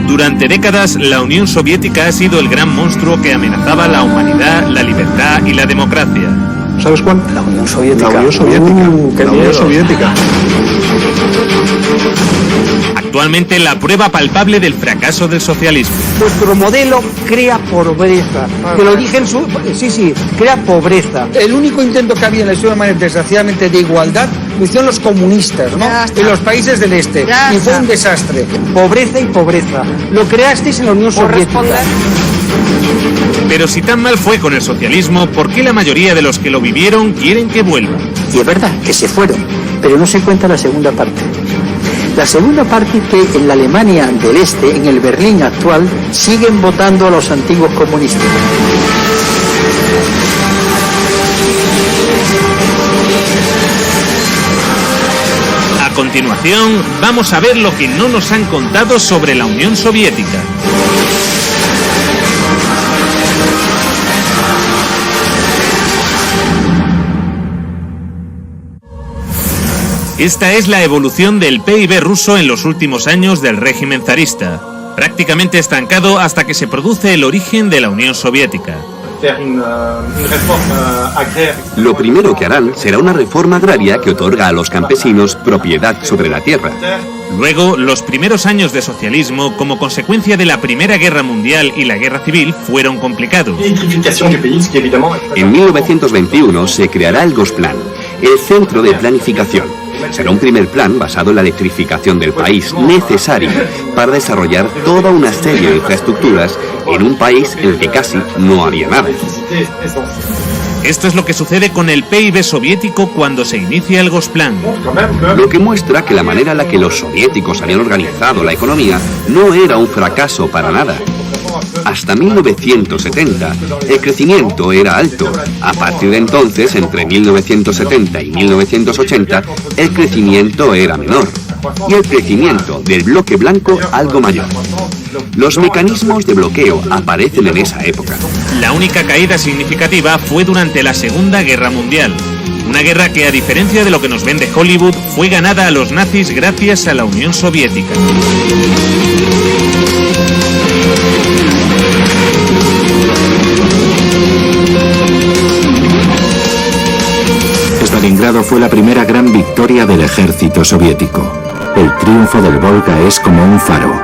Durante décadas, la Unión Soviética ha sido el gran monstruo que amenazaba la humanidad, la libertad y la democracia. ¿Sabes cuál? La Unión Soviética. La Unión Soviética. La Unión Soviética. Actualmente la prueba palpable del fracaso del socialismo. Vuestro modelo crea pobreza. Te lo dije en su... Sí, crea pobreza. El único intento que había en la historia, desgraciadamente, de igualdad, lo hicieron los comunistas, ¿no? En los países del este. Y fue un desastre. Pobreza y pobreza. Lo creasteis en la Unión Soviética. Pero si tan mal fue con el socialismo, ¿por qué la mayoría de los que lo vivieron quieren que vuelva? Y es verdad que se fueron, pero no se cuenta la segunda parte. La segunda parte es que en la Alemania del Este, en el Berlín actual, siguen votando a los antiguos comunistas. A continuación, vamos a ver lo que no nos han contado sobre la Unión Soviética. Esta es la evolución del PIB ruso en los últimos años del régimen zarista, prácticamente estancado hasta que se produce el origen de la Unión Soviética. Lo primero que harán será una reforma agraria que otorga a los campesinos propiedad sobre la tierra. Luego, los primeros años de socialismo, como consecuencia de la Primera Guerra Mundial y la Guerra Civil, fueron complicados. En 1921 se creará el Gosplan, el Centro de Planificación. Será un primer plan basado en la electrificación del país, necesario para desarrollar toda una serie de infraestructuras en un país en el que casi no había nada. Esto es lo que sucede con el PIB soviético cuando se inicia el Gosplan. Lo que muestra que la manera en la que los soviéticos habían organizado la economía no era un fracaso para nada. Hasta 1970, el crecimiento era alto. A partir de entonces, entre 1970 y 1980, el crecimiento era menor. Y el crecimiento del bloque blanco algo mayor. Los mecanismos de bloqueo aparecen en esa época. La única caída significativa fue durante la Segunda Guerra Mundial. Una guerra que, a diferencia de lo que nos vende Hollywood, fue ganada a los nazis gracias a la Unión Soviética. Stalingrado fue la primera gran victoria del ejército soviético. El triunfo del Volga es como un faro,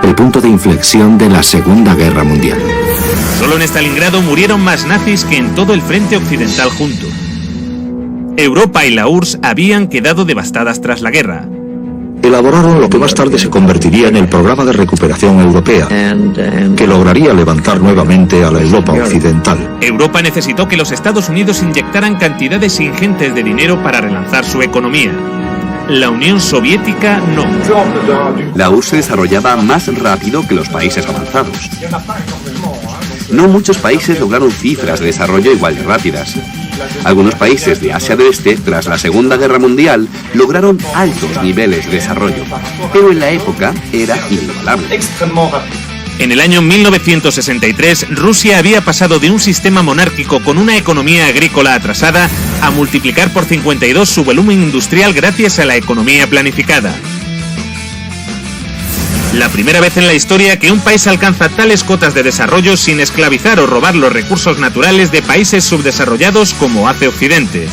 el punto de inflexión de la Segunda Guerra Mundial. Solo en Stalingrado murieron más nazis que en todo el frente occidental junto. Europa y la URSS habían quedado devastadas tras la guerra. Elaboraron lo que más tarde se convertiría en el Programa de Recuperación Europea, que lograría levantar nuevamente a la Europa occidental. Europa necesitó que los Estados Unidos inyectaran cantidades ingentes de dinero para relanzar su economía. La Unión Soviética no. La URSS se desarrollaba más rápido que los países avanzados. No muchos países lograron cifras de desarrollo igual de rápidas. Algunos países de Asia del Este, tras la Segunda Guerra Mundial, lograron altos niveles de desarrollo, pero en la época era inigualable. En el año 1963, Rusia había pasado de un sistema monárquico con una economía agrícola atrasada a multiplicar por 52 su volumen industrial gracias a la economía planificada. La primera vez en la historia que un país alcanza tales cotas de desarrollo sin esclavizar o robar los recursos naturales de países subdesarrollados como hace Occidente.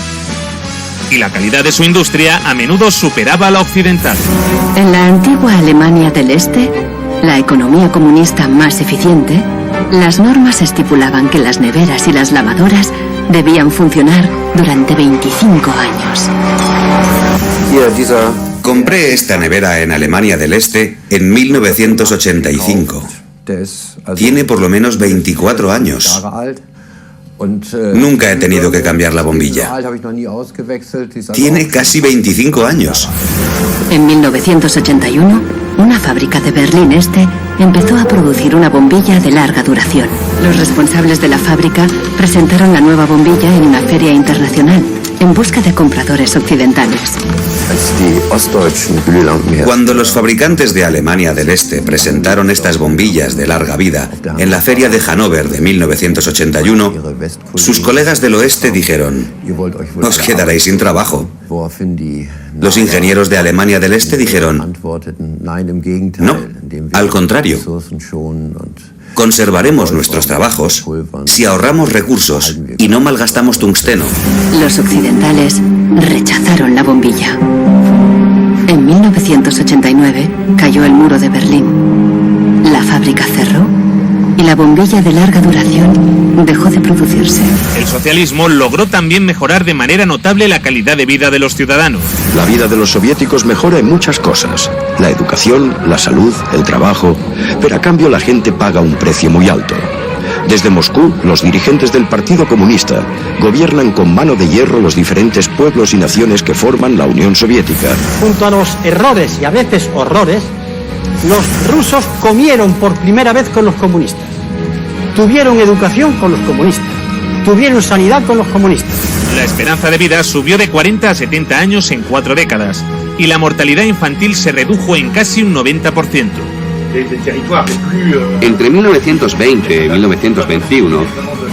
Y la calidad de su industria a menudo superaba a la occidental. En la antigua Alemania del Este, la economía comunista más eficiente, las normas estipulaban que las neveras y las lavadoras debían funcionar durante 25 años. Compré esta nevera en Alemania del Este en 1985. Tiene por lo menos 24 años. Nunca he tenido que cambiar la bombilla. Tiene casi 25 años. En 1981, una fábrica de Berlín Este empezó a producir una bombilla de larga duración. Los responsables de la fábrica presentaron la nueva bombilla en una feria internacional en busca de compradores occidentales. Cuando los fabricantes de Alemania del Este presentaron estas bombillas de larga vida en la feria de Hannover de 1981, sus colegas del oeste dijeron: «Os quedaréis sin trabajo. Los ingenieros de Alemania del Este dijeron, no, al contrario, conservaremos nuestros trabajos si ahorramos recursos y no malgastamos tungsteno. Los occidentales rechazaron la bombilla. En 1989 cayó el muro de Berlín. La fábrica cerró y la bombilla de larga duración dejó de producirse. El socialismo logró también mejorar de manera notable la calidad de vida de los ciudadanos. La vida de los soviéticos mejora en muchas cosas. La educación, la salud, el trabajo. Pero a cambio la gente paga un precio muy alto. Desde Moscú, los dirigentes del Partido Comunista gobiernan con mano de hierro los diferentes pueblos y naciones que forman la Unión Soviética. Junto a los errores y a veces horrores, los rusos comieron por primera vez con los comunistas. Tuvieron educación con los comunistas. Tuvieron sanidad con los comunistas. La esperanza de vida subió de 40 a 70 años en 4 décadas y la mortalidad infantil se redujo en casi un 90%. Entre 1920 y 1921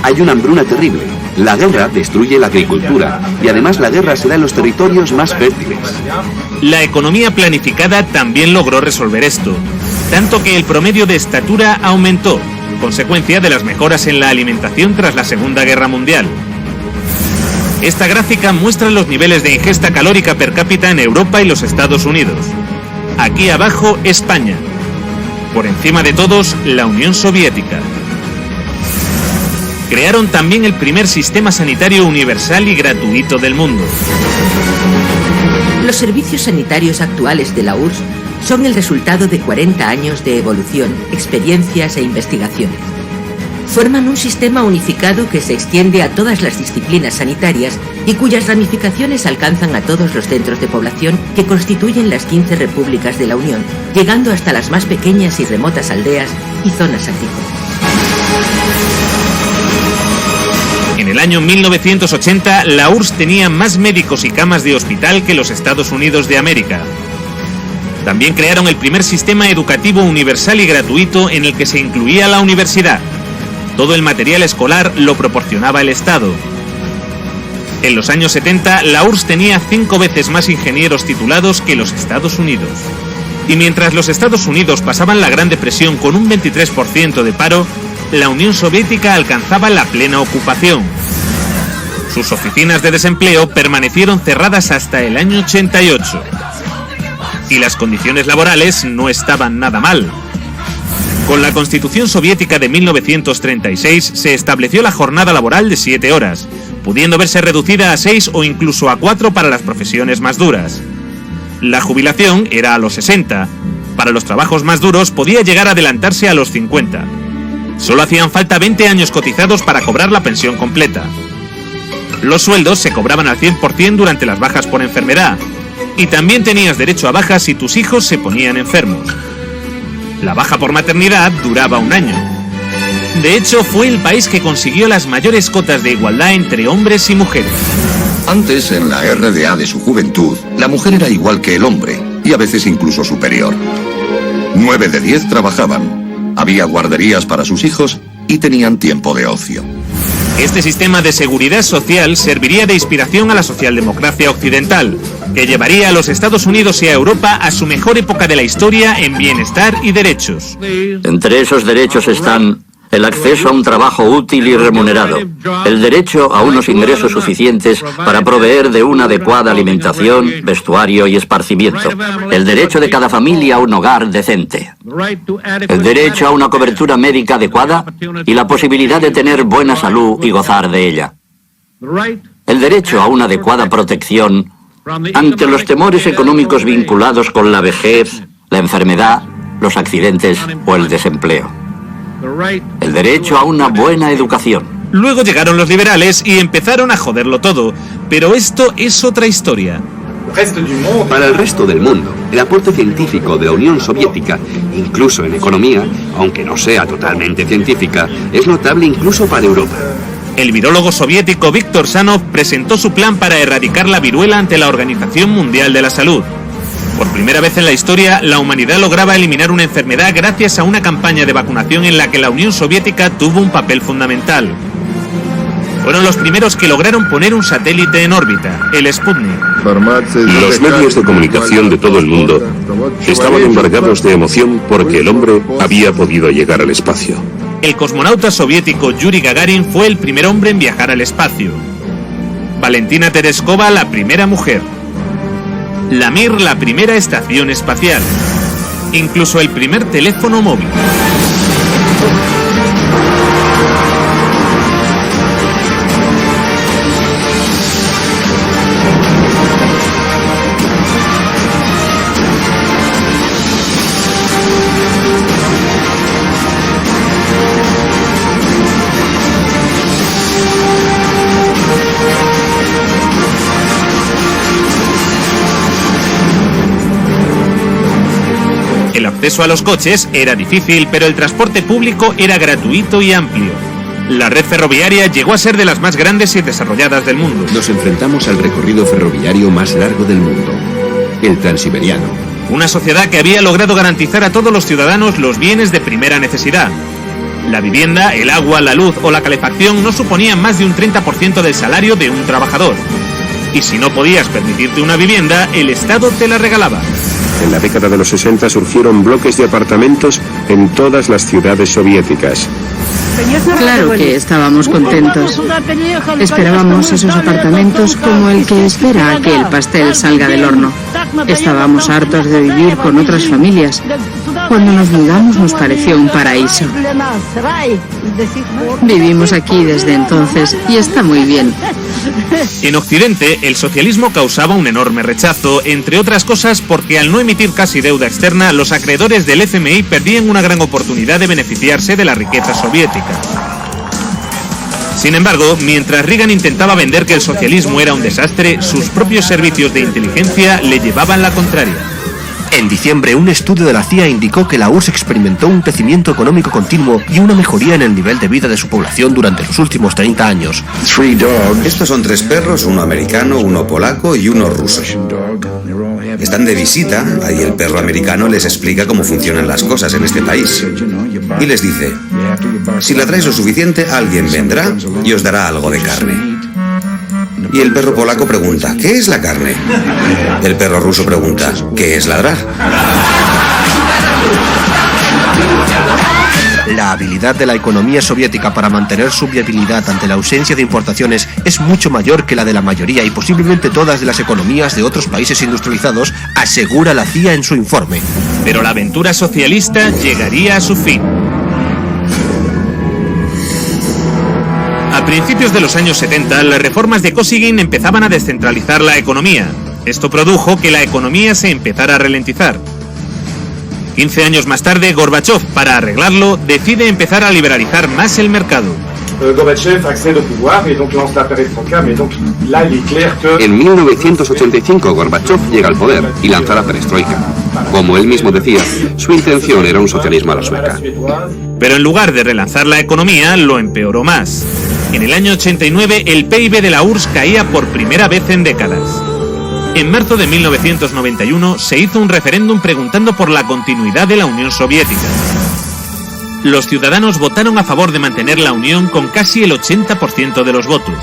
hay una hambruna terrible. La guerra destruye la agricultura y además la guerra se da en los territorios más fértiles. La economía planificada también logró resolver esto, tanto que el promedio de estatura aumentó, consecuencia de las mejoras en la alimentación tras la Segunda Guerra Mundial. Esta gráfica muestra los niveles de ingesta calórica per cápita en Europa y los Estados Unidos. Aquí abajo, España. Por encima de todos, la Unión Soviética. Crearon también el primer sistema sanitario universal y gratuito del mundo. Los servicios sanitarios actuales de la URSS son el resultado de 40 años de evolución, experiencias e investigaciones. Forman un sistema unificado que se extiende a todas las disciplinas sanitarias y cuyas ramificaciones alcanzan a todos los centros de población que constituyen las 15 repúblicas de la Unión, llegando hasta las más pequeñas y remotas aldeas y zonas agrícolas. En el año 1980, la URSS tenía más médicos y camas de hospital que los Estados Unidos de América. También crearon el primer sistema educativo universal y gratuito en el que se incluía la universidad. Todo el material escolar lo proporcionaba el Estado. En los años 70, la URSS tenía 5 veces más ingenieros titulados que los Estados Unidos. Y mientras los Estados Unidos pasaban la Gran Depresión con un 23% de paro, la Unión Soviética alcanzaba la plena ocupación. Sus oficinas de desempleo permanecieron cerradas hasta el año 88. Y las condiciones laborales no estaban nada mal. Con la Constitución Soviética de 1936 se estableció la jornada laboral de 7 horas, pudiendo verse reducida a 6 o incluso a 4 para las profesiones más duras. La jubilación era a los 60. Para los trabajos más duros podía llegar a adelantarse a los 50. Solo hacían falta 20 años cotizados para cobrar la pensión completa. Los sueldos se cobraban al 100% durante las bajas por enfermedad, y también tenías derecho a bajas si tus hijos se ponían enfermos. La baja por maternidad duraba 1 año. De hecho, fue el país que consiguió las mayores cotas de igualdad entre hombres y mujeres. Antes, en la RDA de su juventud, la mujer era igual que el hombre, y a veces incluso superior. 9 de 10 trabajaban, había guarderías para sus hijos y tenían tiempo de ocio. Este sistema de seguridad social serviría de inspiración a la socialdemocracia occidental, que llevaría a los Estados Unidos y a Europa a su mejor época de la historia en bienestar y derechos. Entre esos derechos están el acceso a un trabajo útil y remunerado, el derecho a unos ingresos suficientes para proveer de una adecuada alimentación, vestuario y esparcimiento, el derecho de cada familia a un hogar decente, el derecho a una cobertura médica adecuada y la posibilidad de tener buena salud y gozar de ella, el derecho a una adecuada protección ante los temores económicos vinculados con la vejez, la enfermedad, los accidentes o el desempleo. El derecho a una buena educación. Luego llegaron los liberales y empezaron a joderlo todo, pero esto es otra historia. Para el resto del mundo, el aporte científico de la Unión Soviética, incluso en economía, aunque no sea totalmente científica, es notable incluso para Europa. El virólogo soviético Víctor Sanov presentó su plan para erradicar la viruela ante la Organización Mundial de la Salud. Por primera vez en la historia, la humanidad lograba eliminar una enfermedad gracias a una campaña de vacunación en la que la Unión Soviética tuvo un papel fundamental. Fueron los primeros que lograron poner un satélite en órbita, el Sputnik. Los medios de comunicación de todo el mundo estaban embargados de emoción porque el hombre había podido llegar al espacio. El cosmonauta soviético Yuri Gagarin fue el primer hombre en viajar al espacio. Valentina Tereskova, la primera mujer. La Mir, la primera estación espacial. Incluso el primer teléfono móvil. El acceso a los coches era difícil, pero el transporte público era gratuito y amplio. La red ferroviaria llegó a ser de las más grandes y desarrolladas del mundo. Nos enfrentamos al recorrido ferroviario más largo del mundo, el Transiberiano. Una sociedad que había logrado garantizar a todos los ciudadanos los bienes de primera necesidad. La vivienda, el agua, la luz o la calefacción no suponían más de un 30% del salario de un trabajador. Y si no podías permitirte una vivienda, el Estado te la regalaba. En la década de los 60 surgieron bloques de apartamentos en todas las ciudades soviéticas. Claro que estábamos contentos. Esperábamos esos apartamentos como el que espera a que el pastel salga del horno. Estábamos hartos de vivir con otras familias. Cuando nos mudamos nos pareció un paraíso. Vivimos aquí desde entonces y está muy bien. En Occidente, el socialismo causaba un enorme rechazo, entre otras cosas porque al no emitir casi deuda externa, los acreedores del FMI perdían una gran oportunidad de beneficiarse de la riqueza soviética. Sin embargo, mientras Reagan intentaba vender que el socialismo era un desastre, sus propios servicios de inteligencia le llevaban la contraria. En diciembre, un estudio de la CIA indicó que la URSS experimentó un crecimiento económico continuo y una mejoría en el nivel de vida de su población durante los últimos 30 años. Estos son 3 perros, uno americano, uno polaco y uno ruso. Están de visita, ahí el perro americano les explica cómo funcionan las cosas en este país. Y les dice, si la traes lo suficiente, alguien vendrá y os dará algo de carne. Y el perro polaco pregunta, ¿qué es la carne? El perro ruso pregunta, ¿qué es ladrar? La habilidad de la economía soviética para mantener su viabilidad ante la ausencia de importaciones es mucho mayor que la de la mayoría y posiblemente todas de las economías de otros países industrializados, asegura la CIA en su informe. Pero la aventura socialista llegaría a su fin. A principios de los años 70, las reformas de Kosygin empezaban a descentralizar la economía. Esto produjo que la economía se empezara a ralentizar. 15 años más tarde, Gorbachev, para arreglarlo, decide empezar a liberalizar más el mercado. En 1985 Gorbachev llega al poder y lanza la perestroika. Como él mismo decía, su intención era un socialismo a la sueca. Pero en lugar de relanzar la economía, lo empeoró más. En el año 89, el PIB de la URSS caía por primera vez en décadas. En marzo de 1991 se hizo un referéndum preguntando por la continuidad de la Unión Soviética. Los ciudadanos votaron a favor de mantener la Unión con casi el 80% de los votos.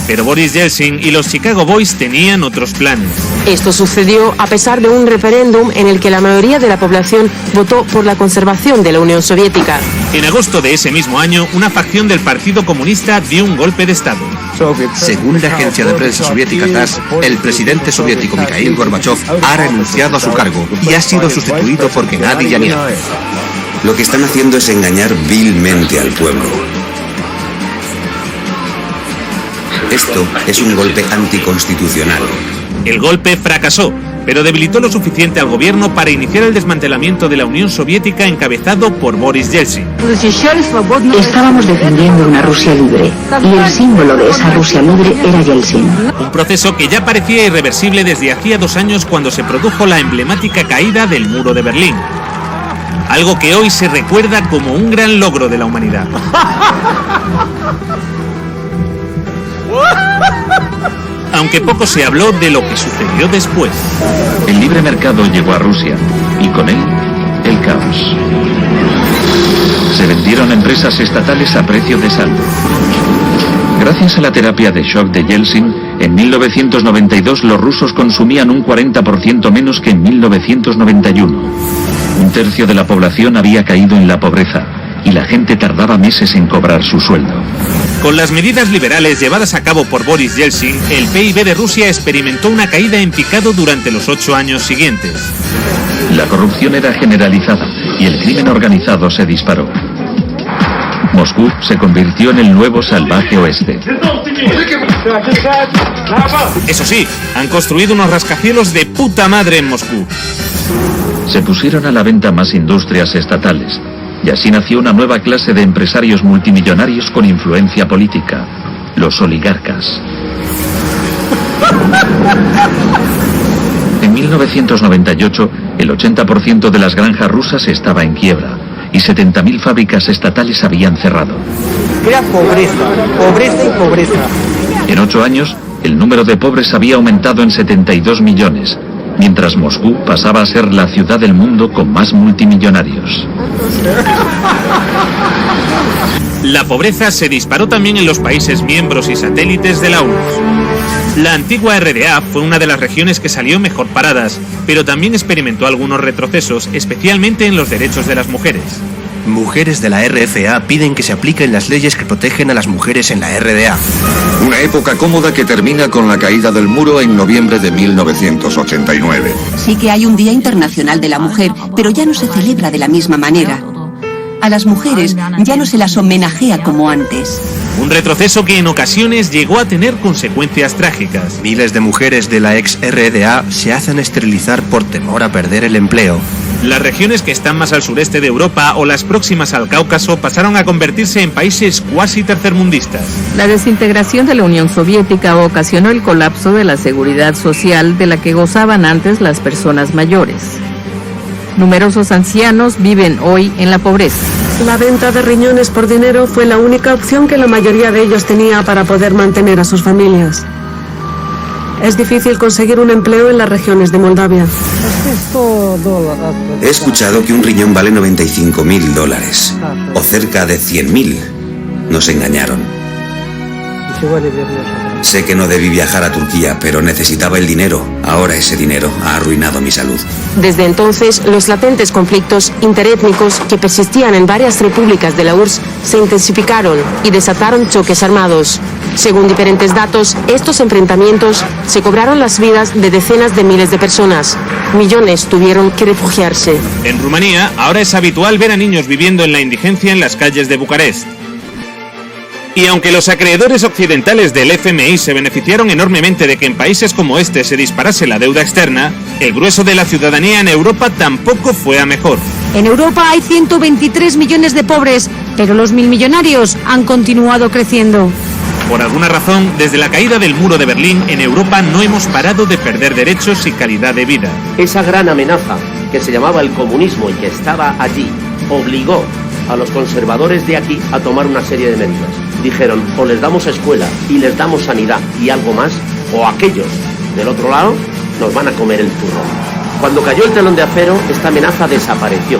Pero Boris Yeltsin y los Chicago Boys tenían otros planes. Esto sucedió a pesar de un referéndum en el que la mayoría de la población votó por la conservación de la Unión Soviética. En agosto de ese mismo año, una facción del Partido Comunista dio un golpe de Estado. Según la agencia de prensa soviética TASS, el presidente soviético Mikhail Gorbachev ha renunciado a su cargo y ha sido sustituido por Gennady Yanin. Lo que están haciendo es engañar vilmente al pueblo. Esto es un golpe anticonstitucional. El golpe fracasó, pero debilitó lo suficiente al gobierno para iniciar el desmantelamiento de la Unión Soviética encabezado por Boris Yeltsin. Estábamos defendiendo una Rusia libre, y el símbolo de esa Rusia libre era Yeltsin. Un proceso que ya parecía irreversible desde hacía 2 años cuando se produjo la emblemática caída del muro de Berlín. Algo que hoy se recuerda como un gran logro de la humanidad. Aunque poco se habló de lo que sucedió después. El libre mercado llegó a Rusia y con él el caos. Se vendieron empresas estatales a precio de saldo. Gracias a la terapia de shock de Yeltsin, en 1992 los rusos consumían un 40% menos que en 1991. Un tercio de la población había caído en la pobreza y la gente tardaba meses en cobrar su sueldo. Con las medidas liberales llevadas a cabo por Boris Yeltsin, el PIB de Rusia experimentó una caída en picado durante los 8 años siguientes. La corrupción era generalizada y el crimen organizado se disparó. Moscú se convirtió en el nuevo salvaje oeste. Eso sí, han construido unos rascacielos de puta madre en Moscú. Se pusieron a la venta más industrias estatales, y así nació una nueva clase de empresarios multimillonarios con influencia política, los oligarcas. En 1998, el 80% de las granjas rusas estaba en quiebra y 70.000 fábricas estatales habían cerrado. Crea pobreza y pobreza. En 8 años, el número de pobres había aumentado en 72 millones, mientras Moscú pasaba a ser la ciudad del mundo con más multimillonarios. La pobreza se disparó también en los países miembros y satélites de la URSS. La antigua RDA fue una de las regiones que salió mejor paradas, pero también experimentó algunos retrocesos, especialmente en los derechos de las mujeres. Mujeres de la RFA piden que se apliquen las leyes que protegen a las mujeres en la RDA. Una época cómoda que termina con la caída del muro en noviembre de 1989. Sí que hay un Día Internacional de la Mujer, pero ya no se celebra de la misma manera. A las mujeres ya no se las homenajea como antes. Un retroceso que en ocasiones llegó a tener consecuencias trágicas. Miles de mujeres de la ex RDA se hacen esterilizar por temor a perder el empleo. Las regiones que están más al sureste de Europa o las próximas al Cáucaso pasaron a convertirse en países cuasi tercermundistas. La desintegración de la Unión Soviética ocasionó el colapso de la seguridad social de la que gozaban antes las personas mayores. Numerosos ancianos viven hoy en la pobreza. La venta de riñones por dinero fue la única opción que la mayoría de ellos tenía para poder mantener a sus familias. Es difícil conseguir un empleo en las regiones de Moldavia. He escuchado que un riñón vale $95.000, o cerca de 100.000. Nos engañaron. Sé que no debí viajar a Turquía, pero necesitaba el dinero. Ahora ese dinero ha arruinado mi salud. Desde entonces, los latentes conflictos interétnicos que persistían en varias repúblicas de la URSS se intensificaron y desataron choques armados. Según diferentes datos, estos enfrentamientos se cobraron las vidas de decenas de miles de personas. Millones tuvieron que refugiarse. En Rumanía, ahora es habitual ver a niños viviendo en la indigencia en las calles de Bucarest. Y aunque los acreedores occidentales del FMI se beneficiaron enormemente de que en países como este se disparase la deuda externa, el grueso de la ciudadanía en Europa tampoco fue a mejor. En Europa hay 123 millones de pobres, pero los milmillonarios han continuado creciendo. Por alguna razón, desde la caída del muro de Berlín, en Europa no hemos parado de perder derechos y calidad de vida. Esa gran amenaza que se llamaba el comunismo y que estaba allí, obligó a los conservadores de aquí a tomar una serie de medidas. Dijeron, o les damos escuela y les damos sanidad y algo más, o aquellos del otro lado nos van a comer el turrón. Cuando cayó el telón de acero, esta amenaza desapareció.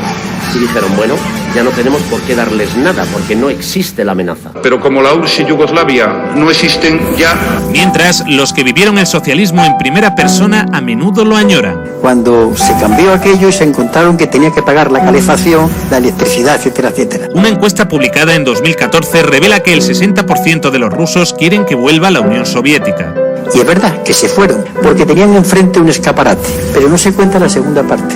Y dijeron, bueno, ya no tenemos por qué darles nada, porque no existe la amenaza. Pero como la URSS y Yugoslavia no existen ya... Mientras, los que vivieron el socialismo en primera persona a menudo lo añoran. Cuando se cambió aquello y se encontraron que tenía que pagar la calefacción, la electricidad, etcétera, etcétera. Una encuesta publicada en 2014 revela que el 60% de los rusos quieren que vuelva la Unión Soviética. Y es verdad que se fueron, porque tenían enfrente un escaparate, pero no se cuenta la segunda parte.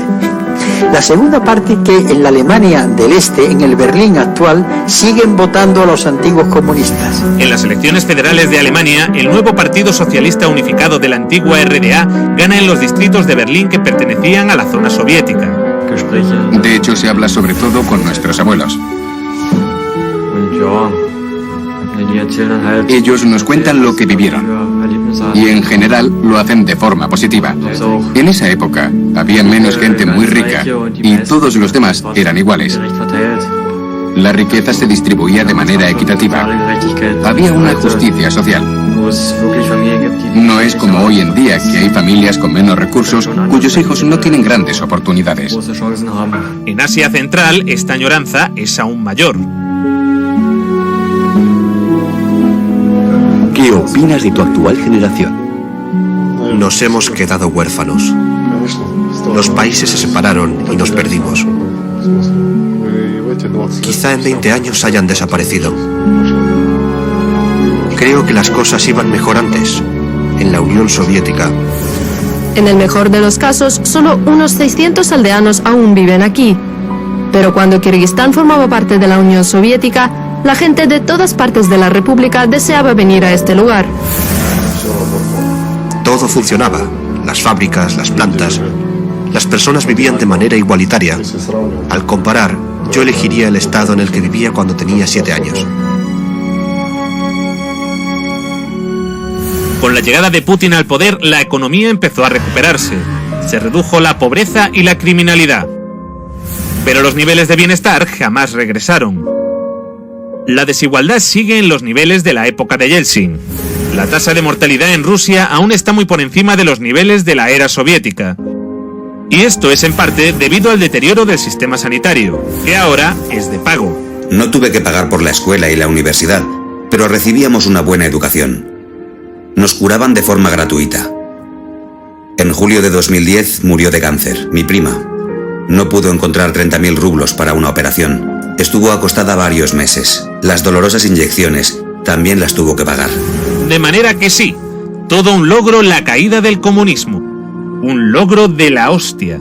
La segunda parte, que en la Alemania del Este, en el Berlín actual, siguen votando a los antiguos comunistas. En las elecciones federales de Alemania, el nuevo Partido Socialista Unificado de la antigua RDA gana en los distritos de Berlín que pertenecían a la zona soviética. De hecho, se habla sobre todo con nuestros abuelos. Ellos nos cuentan lo que vivieron. Y en general lo hacen de forma positiva. En esa época había menos gente muy rica y todos los demás eran iguales. La riqueza se distribuía de manera equitativa. Había una justicia social. No es como hoy en día, que hay familias con menos recursos cuyos hijos no tienen grandes oportunidades. En Asia Central, esta añoranza es aún mayor. ¿Qué opinas de tu actual generación? Nos hemos quedado huérfanos. Los países se separaron y nos perdimos. Quizá en 20 años hayan desaparecido. Creo que las cosas iban mejor antes, en la Unión Soviética. En el mejor de los casos, solo unos 600 aldeanos aún viven aquí. Pero cuando Kirguistán formaba parte de la Unión Soviética, la gente de todas partes de la República deseaba venir a este lugar. Todo funcionaba. Las fábricas, las plantas. Las personas vivían de manera igualitaria. Al comparar, yo elegiría el estado en el que vivía cuando tenía 7 años. Con la llegada de Putin al poder, la economía empezó a recuperarse. Se redujo la pobreza y la criminalidad. Pero los niveles de bienestar jamás regresaron. La desigualdad sigue en los niveles de la época de Yeltsin. La tasa de mortalidad en Rusia aún está muy por encima de los niveles de la era soviética. Y esto es en parte debido al deterioro del sistema sanitario, que ahora es de pago. No tuve que pagar por la escuela y la universidad, pero recibíamos una buena educación. Nos curaban de forma gratuita. En julio de 2010 murió de cáncer, mi prima. No pudo encontrar 30.000 rublos para una operación. Estuvo acostada varios meses. Las dolorosas inyecciones también las tuvo que pagar. De manera que sí, todo un logro la caída del comunismo. Un logro de la hostia.